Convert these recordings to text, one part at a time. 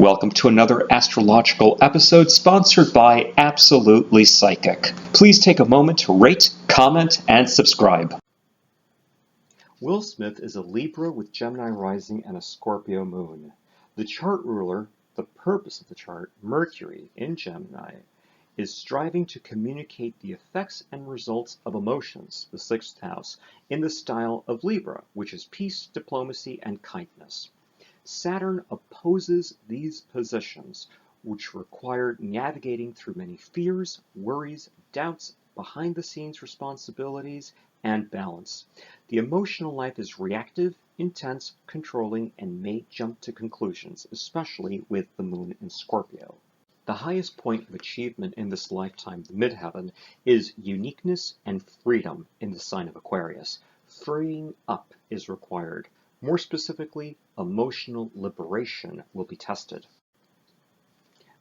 welcome to another astrological episode sponsored by Absolutely Psychic. Please take a moment to rate, comment, and subscribe. Will Smith is a Libra with Gemini rising and a Scorpio moon. The chart ruler, the purpose of the chart, Mercury in Gemini, is striving to communicate the effects and results of emotions, the sixth house, in the style of Libra, which is peace, diplomacy, and kindness. Saturn opposes these positions, which require navigating through many fears, worries, doubts, behind-the-scenes responsibilities, and balance. The emotional life is reactive, intense, controlling, and may jump to conclusions, especially with the moon in Scorpio. The highest point of achievement in this lifetime, the midheaven, is uniqueness and freedom in the sign of Aquarius. Freeing up is required. More specifically, emotional liberation will be tested.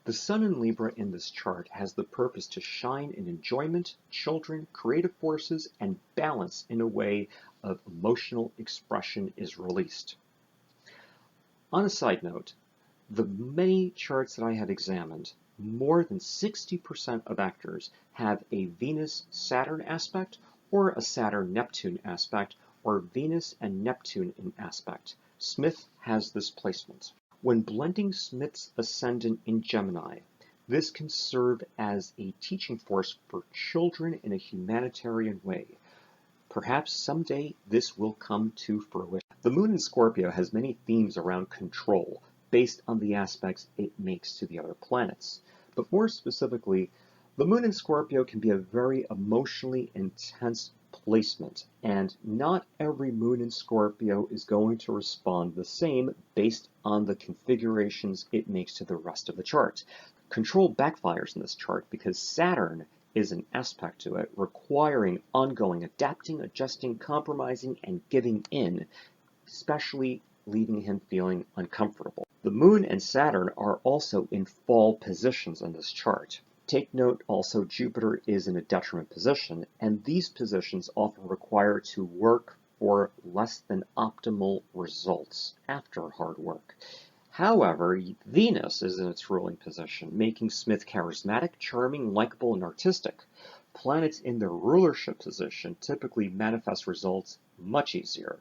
The Sun in Libra in this chart has the purpose to shine in enjoyment, children, creative forces, and balance in a way of emotional expression is released. On a side note, the many charts that I have examined, more than 60% of actors have a Venus-Saturn aspect or a Saturn-Neptune aspect or Venus and Neptune in aspect. Smith has this placement. When blending Smith's ascendant in Gemini, this can serve as a teaching force for children in a humanitarian way. Perhaps someday this will come to fruition. The moon in Scorpio has many themes around control, based on the aspects it makes to the other planets. But more specifically, the moon in Scorpio can be a very emotionally intense placement, and not every moon in Scorpio is going to respond the same based on the configurations it makes to the rest of the chart. Control backfires in this chart because Saturn is an aspect to it, requiring ongoing adapting, adjusting, compromising, and giving in, especially leaving him feeling uncomfortable. The moon and Saturn are also in fall positions in this chart. Take note also Jupiter is in a detriment position, and these positions often require to work for less than optimal results after hard work. However, Venus is in its ruling position, making Smith charismatic, charming, likable, and artistic. Planets in their rulership position typically manifest results much easier.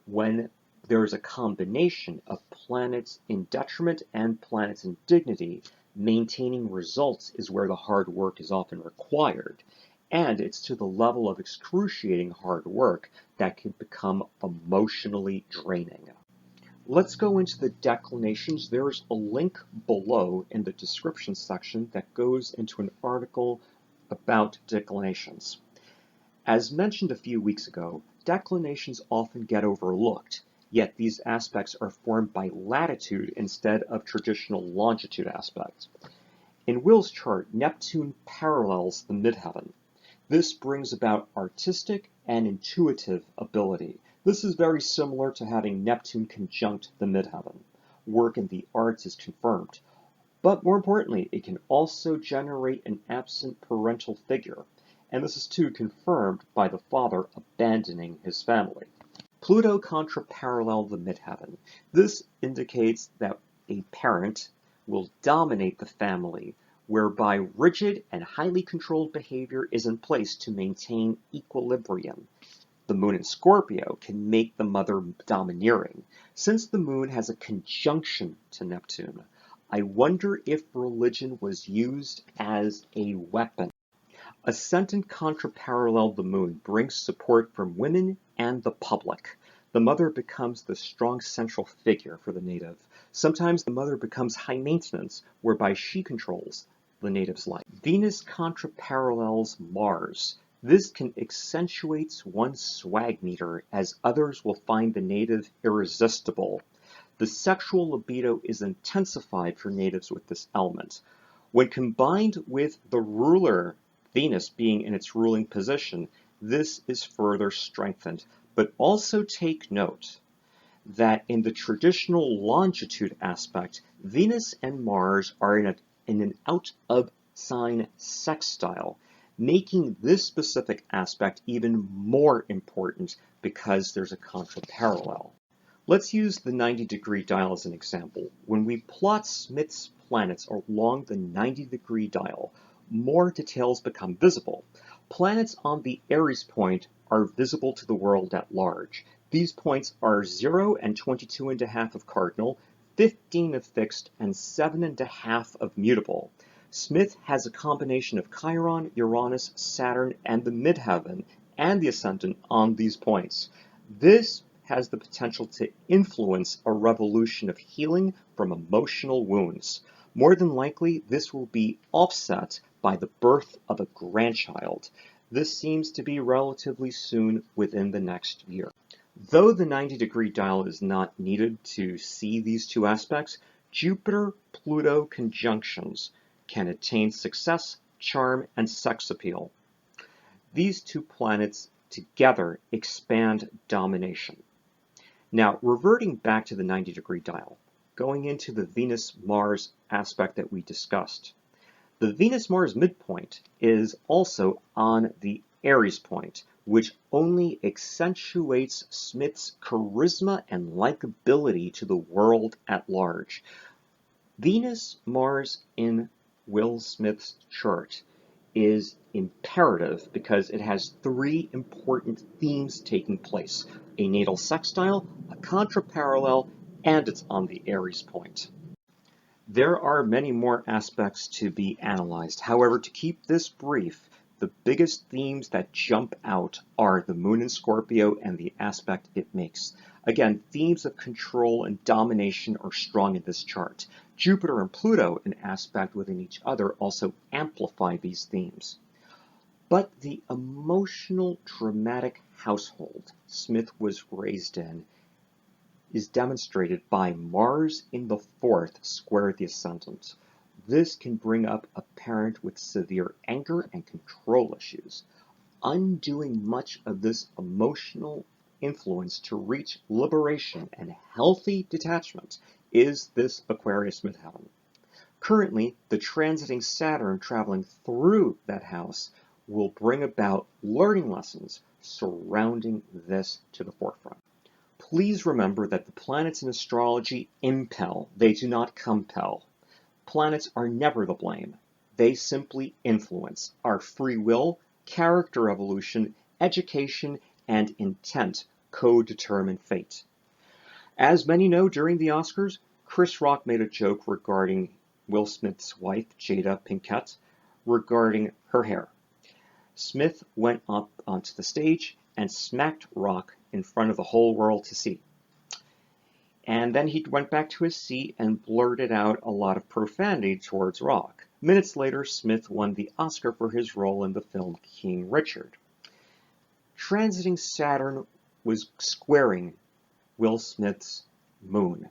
When there is a combination of planets in detriment and planets in dignity, maintaining results is where the hard work is often required, and it's to the level of excruciating hard work that can become emotionally draining. Let's go into the declinations. There's a link below in the description section that goes into an article about declinations. As mentioned a few weeks ago, declinations often get overlooked, yet these aspects are formed by latitude instead of traditional longitude aspects. In Will's chart, Neptune parallels the midheaven. This brings about artistic and intuitive ability. This is very similar to having Neptune conjunct the midheaven. Work in the arts is confirmed. But more importantly, it can also generate an absent parental figure, and this is too confirmed by the father abandoning his family. Pluto contra-parallel the midheaven. This indicates that a parent will dominate the family, whereby rigid and highly controlled behavior is in place to maintain equilibrium. The moon in Scorpio can make the mother domineering. Since the moon has a conjunction to Neptune, I wonder if religion was used as a weapon. Ascendant contra-parallel the moon brings support from women and the public. The mother becomes the strong central figure for the native. Sometimes the mother becomes high maintenance, whereby she controls the native's life. Venus contra-parallels Mars. This can accentuate one's swag meter, as others will find the native irresistible. The sexual libido is intensified for natives with this element. When combined with the ruler Venus being in its ruling position, this is further strengthened. But also take note that in the traditional longitude aspect, Venus and Mars are in an out-of-sign sextile, making this specific aspect even more important because there's a contra-parallel. Let's use the 90-degree dial as an example. When we plot Smith's planets along the 90-degree dial, more details become visible. Planets on the Aries point are visible to the world at large. These points are 0 and 22.5 of cardinal, 15 of fixed, and 7.5 of mutable. Smith has a combination of Chiron, Uranus, Saturn, and the midheaven and the ascendant on these points. This has the potential to influence a revolution of healing from emotional wounds. More than likely, this will be offset by the birth of a grandchild. This seems to be relatively soon within the next year. Though the 90-degree dial is not needed to see these two aspects, Jupiter-Pluto conjunctions can attain success, charm, and sex appeal. These two planets together expand domination. Now, reverting back to the 90-degree dial, going into the Venus-Mars aspect that we discussed. The Venus-Mars midpoint is also on the Aries point, which only accentuates Smith's charisma and likability to the world at large. Venus-Mars in Will Smith's chart is imperative because it has three important themes taking place: a natal sextile, a contraparallel, and it's on the Aries point. There are many more aspects to be analyzed. However, to keep this brief, the biggest themes that jump out are the moon in Scorpio and the aspect it makes. Again, themes of control and domination are strong in this chart. Jupiter and Pluto, in aspect within each other, also amplify these themes. But the emotional, dramatic household Smith was raised in is demonstrated by Mars in the 4th square the ascendant. This can bring up a parent with severe anger and control issues. Undoing much of this emotional influence to reach liberation and healthy detachment is this Aquarius midheaven. Currently, the transiting Saturn traveling through that house will bring about learning lessons surrounding this to the forefront. Please remember that the planets in astrology impel, they do not compel. Planets are never the blame. They simply influence. Our free will, character evolution, education, and intent co-determine fate. As many know, during the Oscars, Chris Rock made a joke regarding Will Smith's wife, Jada Pinkett, regarding her hair. Smith went up onto the stage and smacked Rock in front of the whole world to see. And then he went back to his seat and blurted out a lot of profanity towards Rock. Minutes later, Smith won the Oscar for his role in the film King Richard. Transiting Saturn was squaring Will Smith's moon,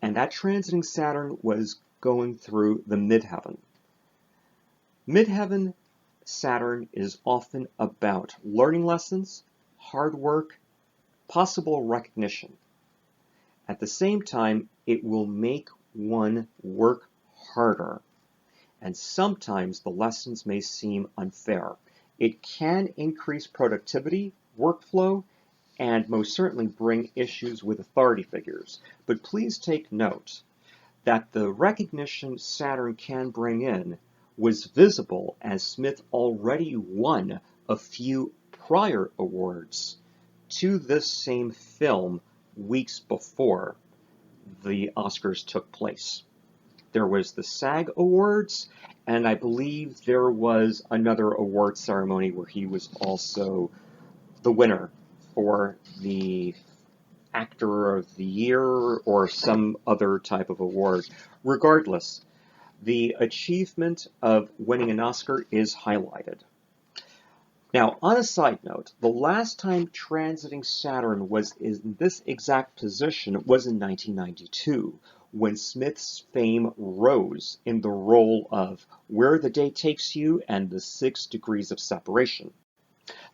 and that transiting Saturn was going through the midheaven. Midheaven Saturn is often about learning lessons, hard work, possible recognition. At the same time, it will make one work harder, and sometimes the lessons may seem unfair. It can increase productivity, workflow, and most certainly bring issues with authority figures. But please take note that the recognition Saturn can bring in was visible as Smith already won a few prior awards to this same film weeks before the Oscars took place. There was the SAG Awards, and I believe there was another award ceremony where he was also the winner for the Actor of the Year or some other type of award. Regardless, the achievement of winning an Oscar is highlighted. Now, on a side note, the last time transiting Saturn was in this exact position was in 1992, when Smith's fame rose in the role of Where the Day Takes You and the 6 Degrees of Separation.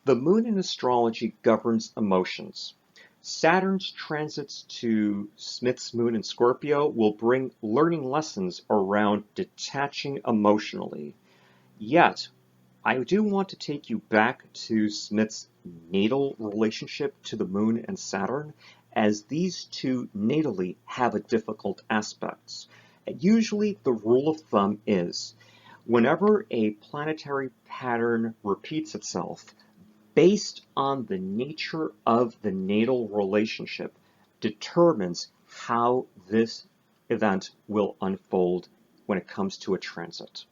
The moon in astrology governs emotions. Saturn's transits to Smith's moon in Scorpio will bring learning lessons around detaching emotionally. Yet, I do want to take you back to Smith's natal relationship to the moon and Saturn as these two natally have a difficult aspects. Usually the rule of thumb is whenever a planetary pattern repeats itself, based on the nature of the natal relationship, determines how this event will unfold when it comes to a transit.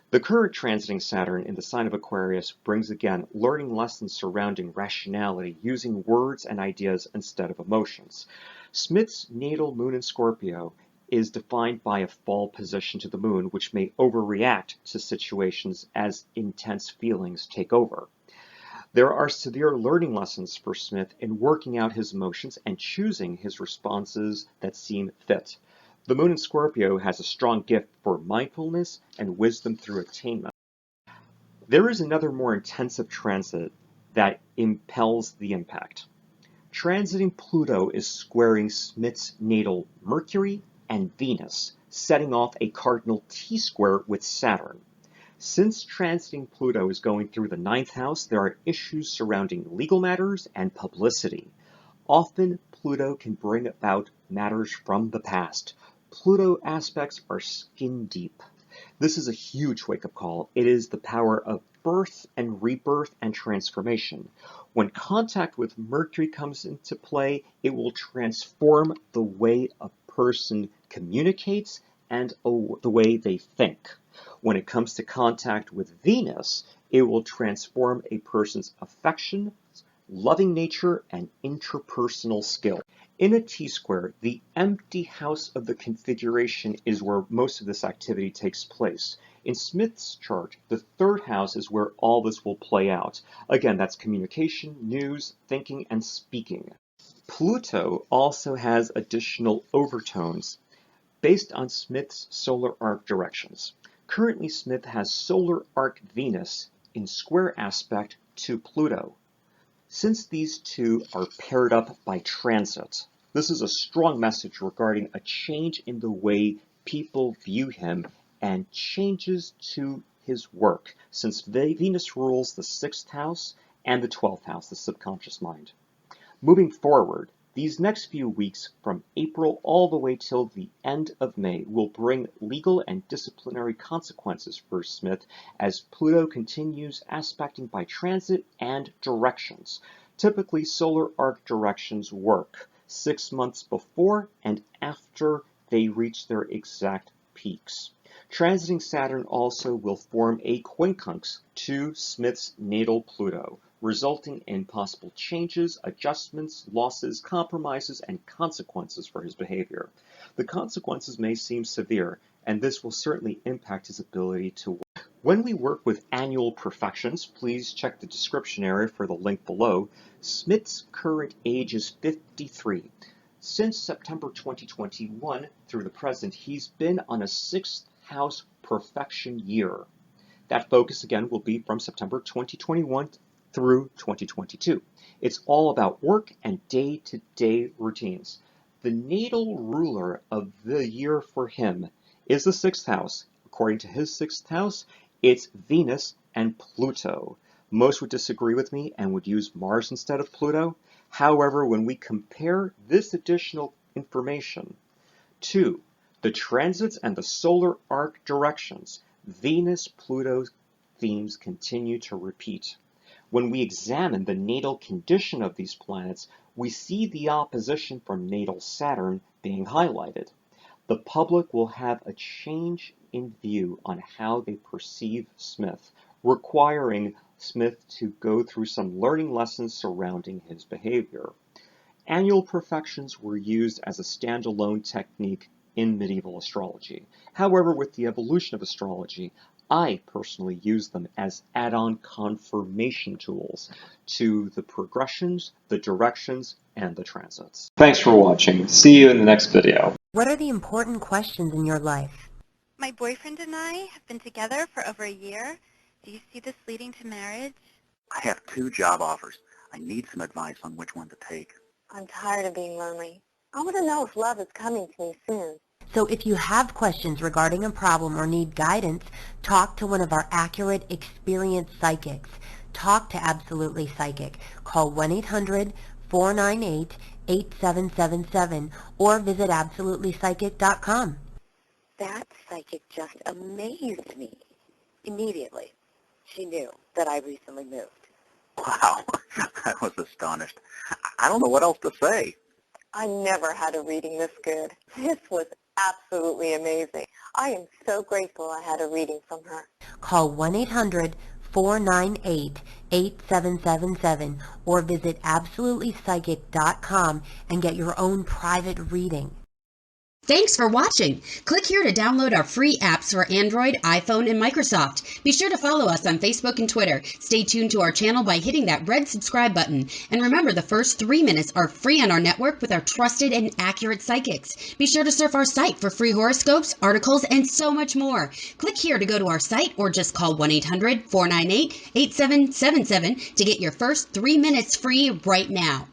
The current transiting Saturn in the sign of Aquarius brings again learning lessons surrounding rationality, using words and ideas instead of emotions. Smith's natal moon in Scorpio is defined by a fall position to the moon, which may overreact to situations as intense feelings take over. There are severe learning lessons for Smith in working out his emotions and choosing his responses that seem fit. The moon in Scorpio has a strong gift for mindfulness and wisdom through attainment. There is another more intensive transit that impels the impact. Transiting Pluto is squaring Smith's natal Mercury and Venus, setting off a cardinal T-square with Saturn. Since transiting Pluto is going through the 9th house, there are issues surrounding legal matters and publicity. Often, Pluto can bring about matters from the past. Pluto aspects are skin deep. This is a huge wake-up call. It is the power of birth and rebirth and transformation. When contact with Mercury comes into play, it will transform the way a person communicates and the way they think. When it comes to contact with Venus, it will transform a person's affection, loving nature, and interpersonal skill. In a T-square, the empty house of the configuration is where most of this activity takes place. In Smith's chart, the 3rd house is where all this will play out. Again, that's communication, news, thinking, and speaking. Pluto also has additional overtones based on Smith's solar arc directions. Currently, Smith has solar arc Venus in square aspect to Pluto. Since these two are paired up by transit, this is a strong message regarding a change in the way people view him and changes to his work, since Venus rules the 6th house and the 12th house, the subconscious mind. Moving forward, these next few weeks from April all the way till the end of May will bring legal and disciplinary consequences for Smith as Pluto continues aspecting by transit and directions. Typically, solar arc directions work 6 months before and after they reach their exact peaks. Transiting Saturn also will form a quincunx to Smith's natal Pluto, resulting in possible changes, adjustments, losses, compromises, and consequences for his behavior. The consequences may seem severe, and this will certainly impact his ability to work. When we work with annual perfections, please check the description area for the link below. Smith's current age is 53. Since September 2021 through the present, he's been on a 6th house perfection year. That focus again will be from September 2021 through 2022. It's all about work and day-to-day routines. The natal ruler of the year for him is the 6th house. According to his 6th house, it's Venus and Pluto. Most would disagree with me and would use Mars instead of Pluto. However, when we compare this additional information to the transits and the solar arc directions, Venus-Pluto themes continue to repeat. When we examine the natal condition of these planets, we see the opposition from natal Saturn being highlighted. The public will have a change in view on how they perceive Smith, requiring Smith to go through some learning lessons surrounding his behavior. Annual perfections were used as a standalone technique in medieval astrology. However, with the evolution of astrology, I personally use them as add-on confirmation tools to the progressions, the directions, and the transits. Thanks for watching. See you in the next video. What are the important questions in your life? My boyfriend and I have been together for over a year. Do you see this leading to marriage? I have 2 job offers. I need some advice on which one to take. I'm tired of being lonely. I want to know if love is coming to me soon. So if you have questions regarding a problem or need guidance, talk to one of our accurate, experienced psychics. Talk to Absolutely Psychic. Call 1-800-498 499-877-8777 or visit absolutelypsychic.com. That psychic just amazed me. Immediately, she knew that I recently moved. Wow, I was astonished. I don't know what else to say. I never had a reading this good. This was absolutely amazing. I am so grateful I had a reading from her. Call 1-800-498-8777 or visit absolutelypsychic.com and get your own private reading. Thanks for watching. Click here to download our free apps for Android, iPhone, and Microsoft. Be sure to follow us on Facebook and Twitter. Stay tuned to our channel by hitting that red subscribe button. And remember, the first 3 minutes are free on our network with our trusted and accurate psychics. Be sure to surf our site for free horoscopes, articles, and so much more. Click here to go to our site or just call 1-800-498-8777 to get your first 3 minutes free right now.